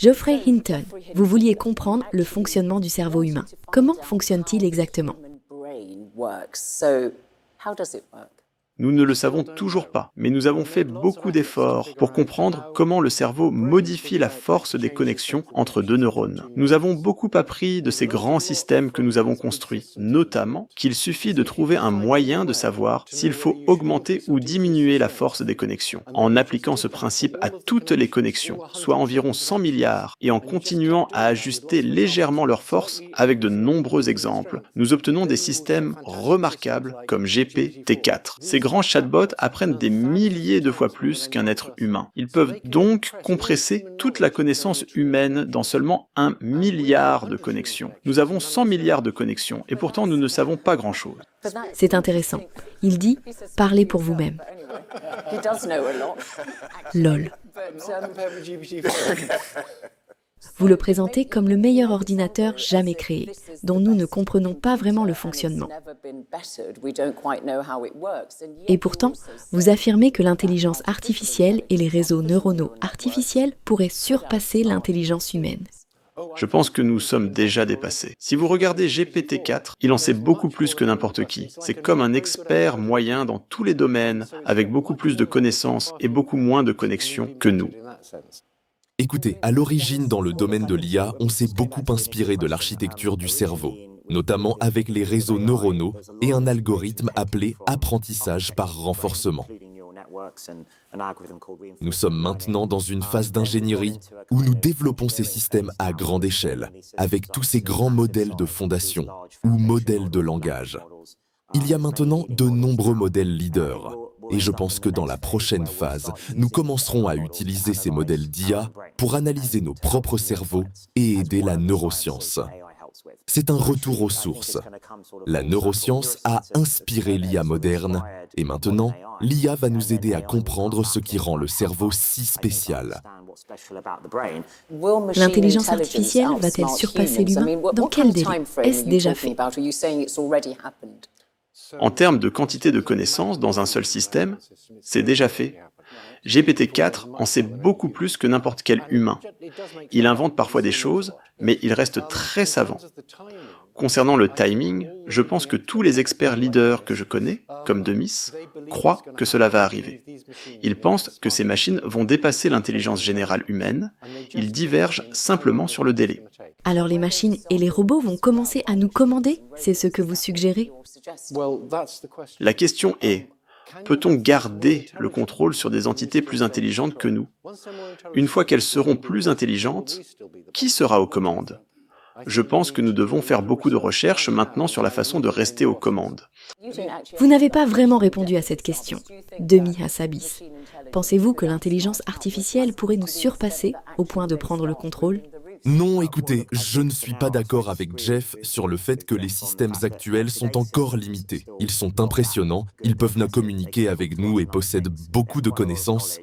Geoffrey Hinton, vous vouliez comprendre le fonctionnement du cerveau humain. Comment fonctionne-t-il exactement ? Nous ne le savons toujours pas, mais nous avons fait beaucoup d'efforts pour comprendre comment le cerveau modifie la force des connexions entre deux neurones. Nous avons beaucoup appris de ces grands systèmes que nous avons construits, notamment qu'il suffit de trouver un moyen de savoir s'il faut augmenter ou diminuer la force des connexions, en appliquant ce principe à toutes les connexions, soit environ 100 milliards, et en continuant à ajuster légèrement leur force avec de nombreux exemples. Nous obtenons des systèmes remarquables comme GPT-4. Ces grands chatbots apprennent des milliers de fois plus qu'un être humain. Ils peuvent donc compresser toute la connaissance humaine dans seulement 1 milliard de connexions. Nous avons 100 milliards de connexions et pourtant nous ne savons pas grand-chose. C'est intéressant. Il dit « Parlez pour vous-même ». LOL. Vous le présentez comme le meilleur ordinateur jamais créé, dont nous ne comprenons pas vraiment le fonctionnement. Et pourtant, vous affirmez que l'intelligence artificielle et les réseaux neuronaux artificiels pourraient surpasser l'intelligence humaine. Je pense que nous sommes déjà dépassés. Si vous regardez GPT-4, il en sait beaucoup plus que n'importe qui. C'est comme un expert moyen dans tous les domaines, avec beaucoup plus de connaissances et beaucoup moins de connexions que nous. Écoutez, à l'origine, dans le domaine de l'IA, on s'est beaucoup inspiré de l'architecture du cerveau, notamment avec les réseaux neuronaux et un algorithme appelé apprentissage par renforcement. Nous sommes maintenant dans une phase d'ingénierie où nous développons ces systèmes à grande échelle, avec tous ces grands modèles de fondation ou modèles de langage. Il y a maintenant de nombreux modèles leaders. Et je pense que dans la prochaine phase, nous commencerons à utiliser ces modèles d'IA pour analyser nos propres cerveaux et aider la neuroscience. C'est un retour aux sources. La neuroscience a inspiré l'IA moderne et maintenant, l'IA va nous aider à comprendre ce qui rend le cerveau si spécial. L'intelligence artificielle va-t-elle surpasser l'humain ? Dans quel délai ? Est-ce déjà fait ? En termes de quantité de connaissances dans un seul système, c'est déjà fait. GPT-4 en sait beaucoup plus que n'importe quel humain. Il invente parfois des choses, mais il reste très savant. Concernant le timing, je pense que tous les experts leaders que je connais, comme Demis, croient que cela va arriver. Ils pensent que ces machines vont dépasser l'intelligence générale humaine, ils divergent simplement sur le délai. Alors les machines et les robots vont commencer à nous commander ? C'est ce que vous suggérez ? La question est, peut-on garder le contrôle sur des entités plus intelligentes que nous ? Une fois qu'elles seront plus intelligentes, qui sera aux commandes ? Je pense que nous devons faire beaucoup de recherches maintenant sur la façon de rester aux commandes. Vous n'avez pas vraiment répondu à cette question. Demi Hassabis. Pensez-vous que l'intelligence artificielle pourrait nous surpasser au point de prendre le contrôle ? Non, écoutez, je ne suis pas d'accord avec Jeff sur le fait que les systèmes actuels sont encore limités. Ils sont impressionnants, ils peuvent nous communiquer avec nous et possèdent beaucoup de connaissances.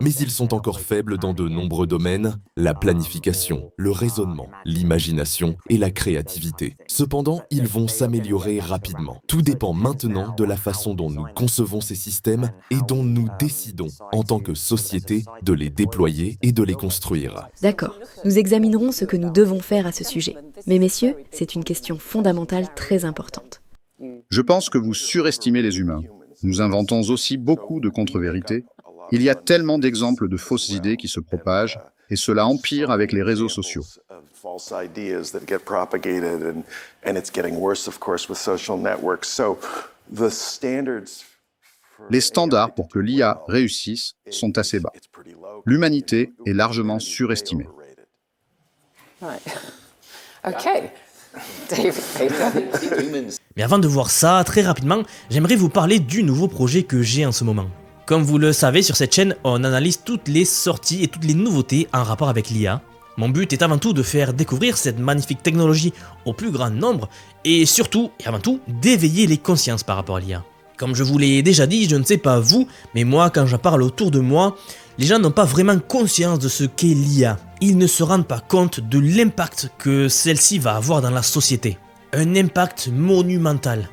Mais ils sont encore faibles dans de nombreux domaines, la planification, le raisonnement, l'imagination et la créativité. Cependant, ils vont s'améliorer rapidement. Tout dépend maintenant de la façon dont nous concevons ces systèmes et dont nous décidons, en tant que société, de les déployer et de les construire. D'accord, nous examinerons ce que nous devons faire à ce sujet. Mais messieurs, c'est une question fondamentale très importante. Je pense que vous surestimez les humains. Nous inventons aussi beaucoup de contre-vérités. Il y a tellement d'exemples de fausses idées qui se propagent, et cela empire avec les réseaux sociaux. Les standards pour que l'IA réussisse sont assez bas. L'humanité est largement surestimée. Mais avant de voir ça, très rapidement, j'aimerais vous parler du nouveau projet que j'ai en ce moment. Comme vous le savez, sur cette chaîne, on analyse toutes les sorties et toutes les nouveautés en rapport avec l'IA. Mon but est avant tout de faire découvrir cette magnifique technologie au plus grand nombre et surtout, et avant tout, d'éveiller les consciences par rapport à l'IA. Comme je vous l'ai déjà dit, je ne sais pas vous, mais moi, quand j'en parle autour de moi, les gens n'ont pas vraiment conscience de ce qu'est l'IA. Ils ne se rendent pas compte de l'impact que celle-ci va avoir dans la société. Un impact monumental.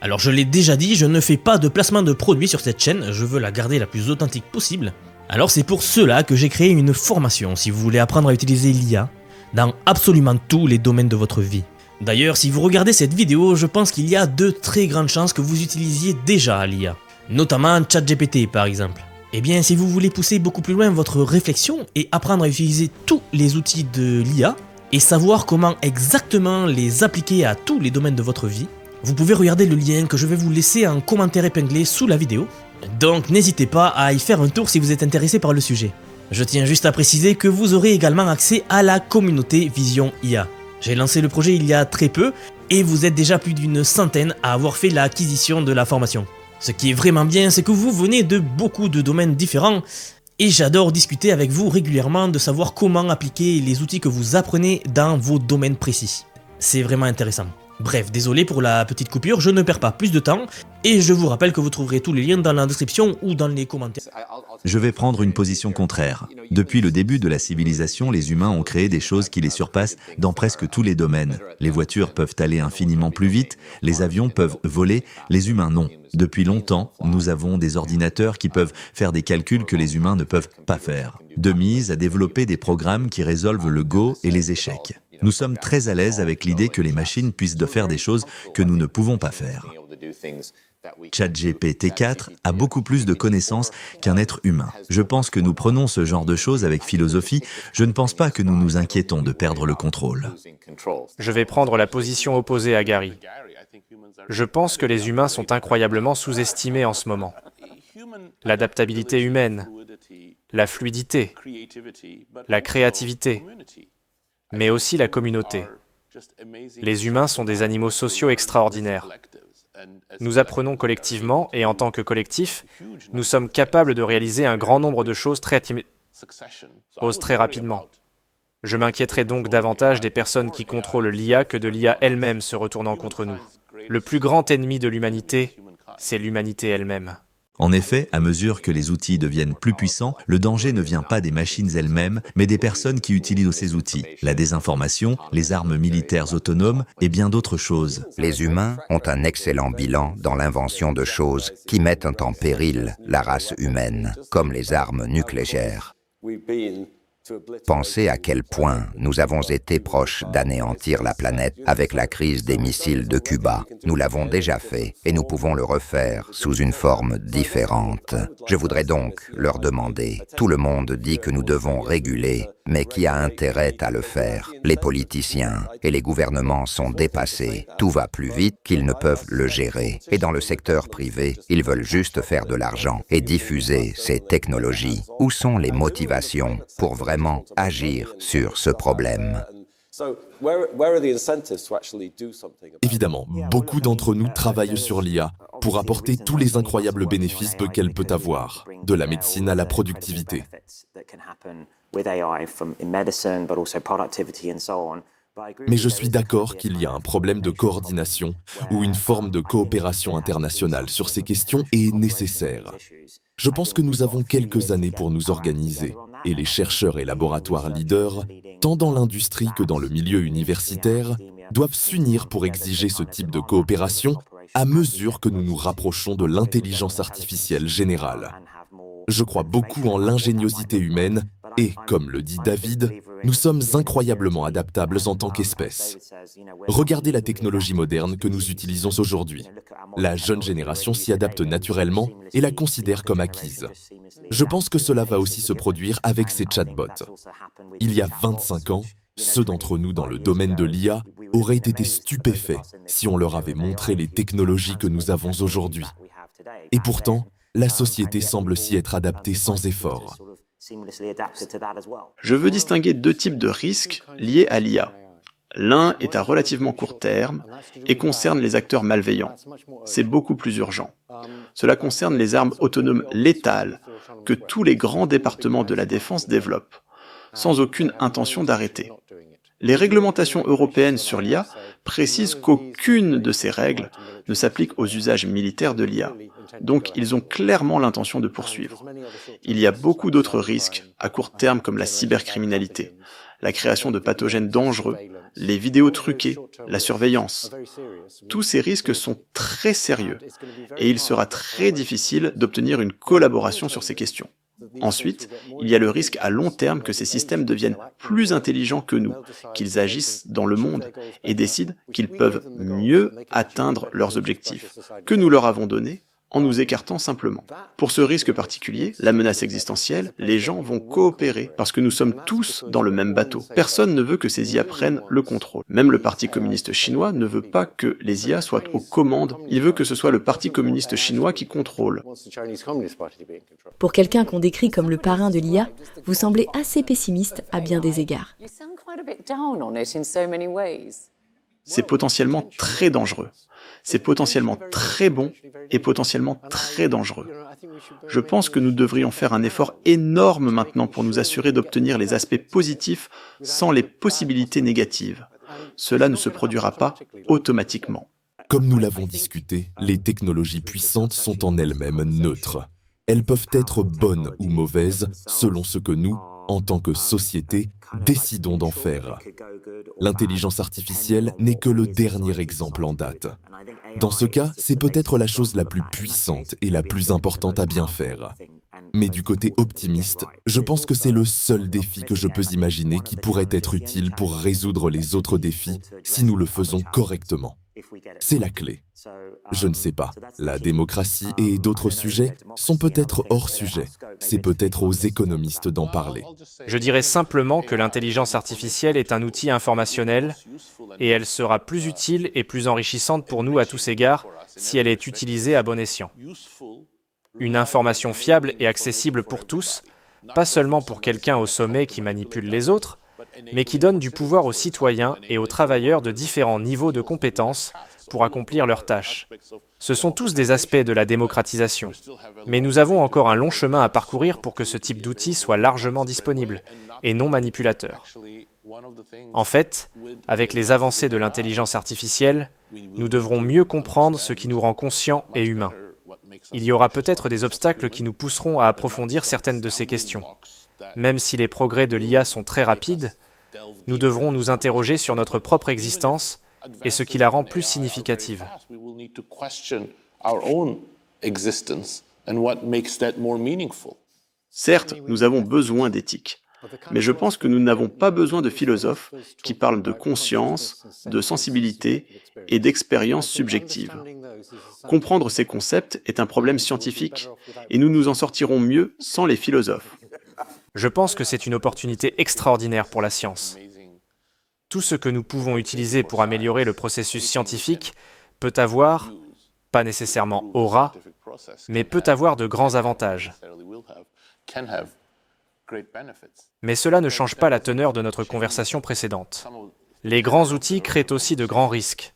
Alors je l'ai déjà dit, je ne fais pas de placement de produits sur cette chaîne, je veux la garder la plus authentique possible. Alors c'est pour cela que j'ai créé une formation si vous voulez apprendre à utiliser l'IA dans absolument tous les domaines de votre vie. D'ailleurs, si vous regardez cette vidéo, je pense qu'il y a de très grandes chances que vous utilisiez déjà l'IA, notamment ChatGPT par exemple. Eh bien, si vous voulez pousser beaucoup plus loin votre réflexion et apprendre à utiliser tous les outils de l'IA et savoir comment exactement les appliquer à tous les domaines de votre vie, vous pouvez regarder le lien que je vais vous laisser en commentaire épinglé sous la vidéo. Donc n'hésitez pas à y faire un tour si vous êtes intéressé par le sujet. Je tiens juste à préciser que vous aurez également accès à la communauté Vision IA. J'ai lancé le projet il y a très peu et vous êtes déjà plus d'une centaine à avoir fait l'acquisition de la formation. Ce qui est vraiment bien, c'est que vous venez de beaucoup de domaines différents et j'adore discuter avec vous régulièrement de savoir comment appliquer les outils que vous apprenez dans vos domaines précis. C'est vraiment intéressant. Bref, désolé pour la petite coupure, je ne perds pas plus de temps et je vous rappelle que vous trouverez tous les liens dans la description ou dans les commentaires. Je vais prendre une position contraire. Depuis le début de la civilisation, les humains ont créé des choses qui les surpassent dans presque tous les domaines. Les voitures peuvent aller infiniment plus vite, les avions peuvent voler, les humains non. Depuis longtemps, nous avons des ordinateurs qui peuvent faire des calculs que les humains ne peuvent pas faire. De mise à développer des programmes qui résolvent le Go et les échecs. Nous sommes très à l'aise avec l'idée que les machines puissent faire des choses que nous ne pouvons pas faire. ChatGPT 4 a beaucoup plus de connaissances qu'un être humain. Je pense que nous prenons ce genre de choses avec philosophie. Je ne pense pas que nous nous inquiétons de perdre le contrôle. Je vais prendre la position opposée à Gary. Je pense que les humains sont incroyablement sous-estimés en ce moment. L'adaptabilité humaine, la fluidité, la créativité, mais aussi la communauté. Les humains sont des animaux sociaux extraordinaires. Nous apprenons collectivement et en tant que collectif, nous sommes capables de réaliser un grand nombre de choses très rapidement. Je m'inquiéterai donc davantage des personnes qui contrôlent l'IA que de l'IA elle-même se retournant contre nous. Le plus grand ennemi de l'humanité, c'est l'humanité elle-même. En effet, à mesure que les outils deviennent plus puissants, le danger ne vient pas des machines elles-mêmes, mais des personnes qui utilisent ces outils. La désinformation, les armes militaires autonomes et bien d'autres choses. Les humains ont un excellent bilan dans l'invention de choses qui mettent en péril la race humaine, comme les armes nucléaires. Pensez à quel point nous avons été proches d'anéantir la planète avec la crise des missiles de Cuba. Nous l'avons déjà fait et nous pouvons le refaire sous une forme différente. Je voudrais donc leur demander, tout le monde dit que nous devons réguler, mais qui a intérêt à le faire? Les politiciens et les gouvernements sont dépassés. Tout va plus vite qu'ils ne peuvent le gérer. Et dans le secteur privé, ils veulent juste faire de l'argent et diffuser ces technologies. Où sont les motivations pour vraiment agir sur ce problème? Évidemment, beaucoup d'entre nous travaillent sur l'IA pour apporter tous les incroyables bénéfices qu'elle peut avoir, de la médecine à la productivité. Mais je suis d'accord qu'il y a un problème de coordination ou une forme de coopération internationale sur ces questions est nécessaire. Je pense que nous avons quelques années pour nous organiser et les chercheurs et laboratoires leaders, tant dans l'industrie que dans le milieu universitaire, doivent s'unir pour exiger ce type de coopération à mesure que nous nous rapprochons de l'intelligence artificielle générale. Je crois beaucoup en l'ingéniosité humaine et, comme le dit David, nous sommes incroyablement adaptables en tant qu'espèce. Regardez la technologie moderne que nous utilisons aujourd'hui. La jeune génération s'y adapte naturellement et la considère comme acquise. Je pense que cela va aussi se produire avec ces chatbots. Il y a 25 ans, ceux d'entre nous dans le domaine de l'IA auraient été stupéfaits si on leur avait montré les technologies que nous avons aujourd'hui. Et pourtant, la société semble s'y être adaptée sans effort. Je veux distinguer deux types de risques liés à l'IA. L'un est à relativement court terme et concerne les acteurs malveillants. C'est beaucoup plus urgent. Cela concerne les armes autonomes létales que tous les grands départements de la défense développent, sans aucune intention d'arrêter. Les réglementations européennes sur l'IA précisent qu'aucune de ces règles ne s'applique aux usages militaires de l'IA. Donc, ils ont clairement l'intention de poursuivre. Il y a beaucoup d'autres risques à court terme comme la cybercriminalité, la création de pathogènes dangereux, les vidéos truquées, la surveillance. Tous ces risques sont très sérieux et il sera très difficile d'obtenir une collaboration sur ces questions. Ensuite, il y a le risque à long terme que ces systèmes deviennent plus intelligents que nous, qu'ils agissent dans le monde et décident qu'ils peuvent mieux atteindre leurs objectifs que nous leur avons donnés en nous écartant simplement. Pour ce risque particulier, la menace existentielle, les gens vont coopérer parce que nous sommes tous dans le même bateau. Personne ne veut que ces IA prennent le contrôle. Même le Parti communiste chinois ne veut pas que les IA soient aux commandes. Il veut que ce soit le Parti communiste chinois qui contrôle. Pour quelqu'un qu'on décrit comme le parrain de l'IA, vous semblez assez pessimiste à bien des égards. C'est potentiellement très dangereux. C'est potentiellement très bon et potentiellement très dangereux. Je pense que nous devrions faire un effort énorme maintenant pour nous assurer d'obtenir les aspects positifs sans les possibilités négatives. Cela ne se produira pas automatiquement. Comme nous l'avons discuté, les technologies puissantes sont en elles-mêmes neutres. Elles peuvent être bonnes ou mauvaises selon ce que nous, en tant que société, décidons d'en faire. L'intelligence artificielle n'est que le dernier exemple en date. Dans ce cas, c'est peut-être la chose la plus puissante et la plus importante à bien faire. Mais du côté optimiste, je pense que c'est le seul défi que je peux imaginer qui pourrait être utile pour résoudre les autres défis si nous le faisons correctement. C'est la clé. Je ne sais pas. La démocratie et d'autres sujets sont peut-être hors sujet. C'est peut-être aux économistes d'en parler. Je dirais simplement que l'intelligence artificielle est un outil informationnel et elle sera plus utile et plus enrichissante pour nous à tous égards si elle est utilisée à bon escient. Une information fiable et accessible pour tous, pas seulement pour quelqu'un au sommet qui manipule les autres, mais qui donne du pouvoir aux citoyens et aux travailleurs de différents niveaux de compétences pour accomplir leurs tâches. Ce sont tous des aspects de la démocratisation. Mais nous avons encore un long chemin à parcourir pour que ce type d'outil soit largement disponible et non manipulateur. En fait, avec les avancées de l'intelligence artificielle, nous devrons mieux comprendre ce qui nous rend conscients et humains. Il y aura peut-être des obstacles qui nous pousseront à approfondir certaines de ces questions. Même si les progrès de l'IA sont très rapides, nous devrons nous interroger sur notre propre existence et ce qui la rend plus significative. Certes, nous avons besoin d'éthique, mais je pense que nous n'avons pas besoin de philosophes qui parlent de conscience, de sensibilité et d'expérience subjective. Comprendre ces concepts est un problème scientifique et nous nous en sortirons mieux sans les philosophes. Je pense que c'est une opportunité extraordinaire pour la science. Tout ce que nous pouvons utiliser pour améliorer le processus scientifique peut avoir, pas nécessairement aura, mais peut avoir de grands avantages. Mais cela ne change pas la teneur de notre conversation précédente. Les grands outils créent aussi de grands risques.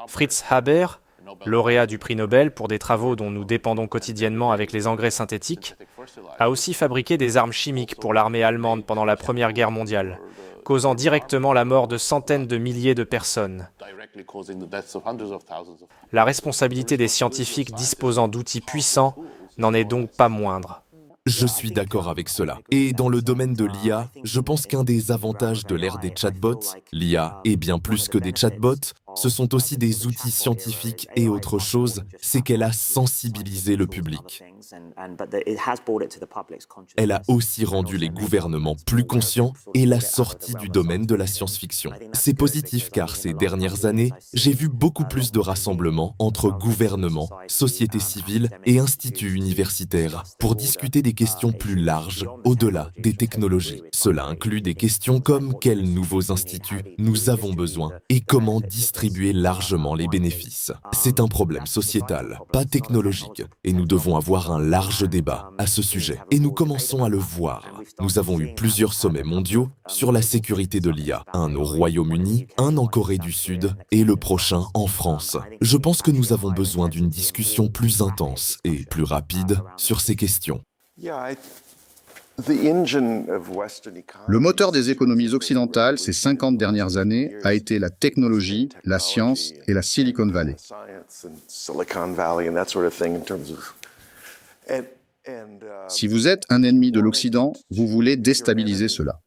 Fritz Haber, lauréat du prix Nobel pour des travaux dont nous dépendons quotidiennement avec les engrais synthétiques, a aussi fabriqué des armes chimiques pour l'armée allemande pendant la Première Guerre mondiale, causant directement la mort de centaines de milliers de personnes. La responsabilité des scientifiques disposant d'outils puissants n'en est donc pas moindre. Je suis d'accord avec cela. Et dans le domaine de l'IA, je pense qu'un des avantages de l'ère des chatbots, l'IA est bien plus que des chatbots, ce sont aussi des outils scientifiques et autre chose, c'est qu'elle a sensibilisé le public. Elle a aussi rendu les gouvernements plus conscients et l'a sortie du domaine de la science-fiction. C'est positif car ces dernières années, j'ai vu beaucoup plus de rassemblements entre gouvernements, sociétés civiles et instituts universitaires pour discuter des questions plus larges, au-delà des technologies. Cela inclut des questions comme quels nouveaux instituts nous avons besoin et comment distribuer largement les bénéfices. C'est un problème sociétal, pas technologique, et nous devons avoir un large débat à ce sujet. Et nous commençons à le voir. Nous avons eu plusieurs sommets mondiaux sur la sécurité de l'IA, un au Royaume-Uni, un en Corée du Sud et le prochain en France. Je pense que nous avons besoin d'une discussion plus intense et plus rapide sur ces questions. Le moteur des économies occidentales ces 50 dernières années a été la technologie, la science et la Silicon Valley. Si vous êtes un ennemi de l'Occident, vous voulez déstabiliser cela.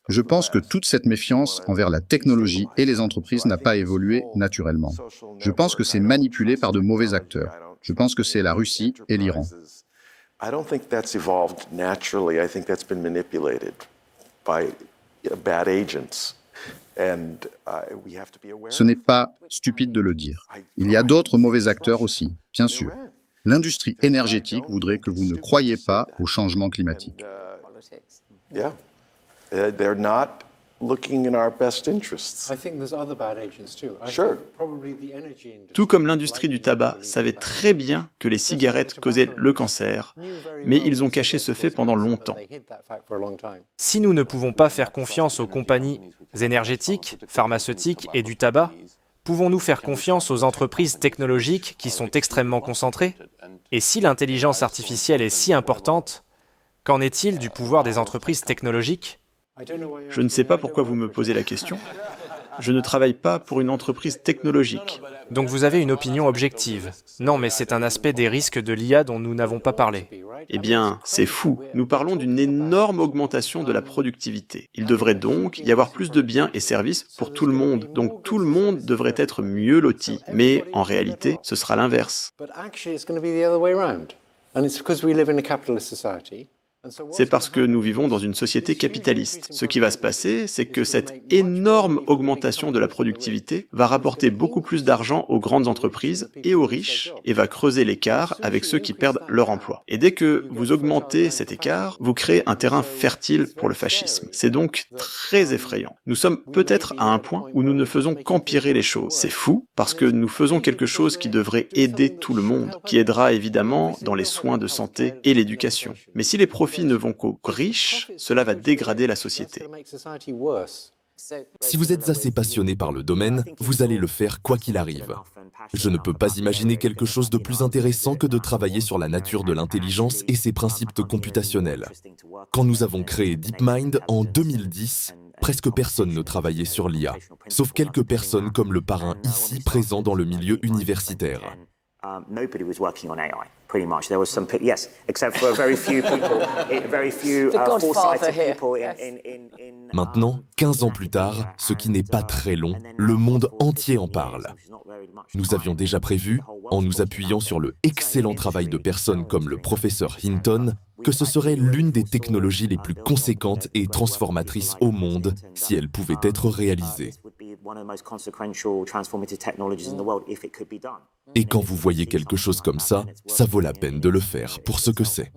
Je pense que toute cette méfiance envers la technologie et les entreprises n'a pas évolué naturellement. Je pense que c'est manipulé par de mauvais acteurs. Je pense que c'est la Russie et l'Iran. I don't think that's evolved naturally. I think that's been manipulated by bad agents. Ce n'est pas stupide de le dire. Il y a d'autres mauvais acteurs aussi, bien sûr. L'industrie énergétique voudrait que vous ne croyiez pas au changement climatique. Yeah, they're not looking in our best interests. Sure. Tout comme l'industrie du tabac savait très bien que les cigarettes causaient le cancer, mais ils ont caché ce fait pendant longtemps. Si nous ne pouvons pas faire confiance aux compagnies énergétiques, pharmaceutiques et du tabac, pouvons-nous faire confiance aux entreprises technologiques qui sont extrêmement concentrées? Et si l'intelligence artificielle est si importante, qu'en est-il du pouvoir des entreprises technologiques? Je ne sais pas pourquoi vous me posez la question. Je ne travaille pas pour une entreprise technologique. Donc vous avez une opinion objective. Non, mais c'est un aspect des risques de l'IA dont nous n'avons pas parlé. Eh bien, c'est fou. Nous parlons d'une énorme augmentation de la productivité. Il devrait donc y avoir plus de biens et services pour tout le monde. Donc tout le monde devrait être mieux loti. Mais en réalité, ce sera l'inverse. C'est parce que nous vivons dans une société capitaliste. Ce qui va se passer, c'est que cette énorme augmentation de la productivité va rapporter beaucoup plus d'argent aux grandes entreprises et aux riches et va creuser l'écart avec ceux qui perdent leur emploi. Et dès que vous augmentez cet écart, vous créez un terrain fertile pour le fascisme. C'est donc très effrayant. Nous sommes peut-être à un point où nous ne faisons qu'empirer les choses. C'est fou parce que nous faisons quelque chose qui devrait aider tout le monde, qui aidera évidemment dans les soins de santé et l'éducation. Mais si les profits ne vont qu'aux riches, cela va dégrader la société. Si vous êtes assez passionné par le domaine, vous allez le faire quoi qu'il arrive. Je ne peux pas imaginer quelque chose de plus intéressant que de travailler sur la nature de l'intelligence et ses principes computationnels. Quand nous avons créé DeepMind en 2010, presque personne ne travaillait sur l'IA, sauf quelques personnes comme le parrain ici présent dans le milieu universitaire. Nobody was working on AI, pretty much. There was some, yes, except for very few people, very few foresighted people Maintenant, 15 ans plus tard, ce qui n'est pas très long, le monde entier en parle. Nous avions déjà prévu, en nous appuyant sur le excellent travail de personnes comme le professeur Hinton, que ce serait l'une des technologies les plus conséquentes et transformatrices au monde si elle pouvait être réalisée. Et quand vous voyez quelque chose comme ça vaut la peine de le faire pour ce que c'est.